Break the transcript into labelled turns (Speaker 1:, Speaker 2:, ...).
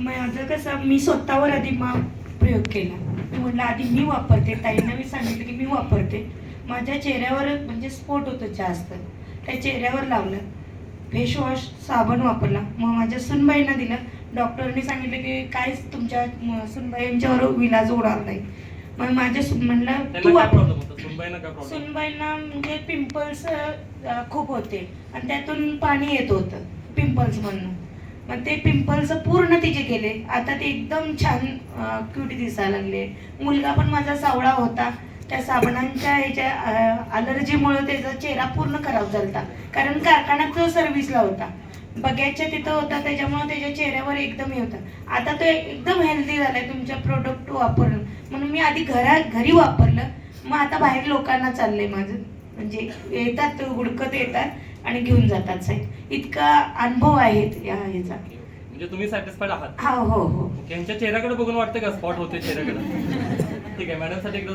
Speaker 1: माझं कसं, मी स्वतःवर आधी प्रयोग केला. मी म्हटलं आधी मी वापरते, ताईंना मी सांगितलं की मी वापरते. माझ्या चेहऱ्यावर म्हणजे स्पॉट होतं जास्त, त्या चेहऱ्यावर लावलं. फेस वॉश, साबण वापरला. मग माझ्या सुनबाईंना दिलं. डॉक्टरने सांगितलं की काहीच तुमच्या सुनबाईंच्यावर इलाज होणार नाही. मग माझ्या म्हणलं तू वापर. सुनबाईंना म्हणजे पिंपल्स खूप होते आणि त्यातून पाणी येत होतं पिंपल्समधनं. मग ते पिंपल्स पूर्ण तिचे गेले. आता ते एकदम छान क्यूट दिसायला लागले. मुलगा पण माझा सावळा होता, त्या साबणांच्या ह्याच्या अलर्जीमुळे त्याचा चेहरा पूर्ण खराब झाला, कारण कारखान्यात तो सर्व्हिसला होता, बघ्याच्या तिथं होता, त्याच्यामुळे त्याच्या चेहऱ्यावर एकदम हे होतं. आता तो एकदम हेल्दी झालाय तुमच्या प्रोडक्ट वापरून. म्हणून मी आधी घरी वापरलं, मग आता बाहेर लोकांना चाललंय माझं. म्हणजे येतात, हुडकत येतात आणि घेऊन जातात साहेब. इतका अनुभव आहेत या ह्याचा.
Speaker 2: म्हणजे तुम्ही सॅटिस्फाईड आहात?
Speaker 1: हो हो हो.
Speaker 2: यांच्या चेहऱ्याकडे बघून वाटतं का स्पॉट होते चेहऱ्याकडे? ठीक आहे, मॅडमसाठी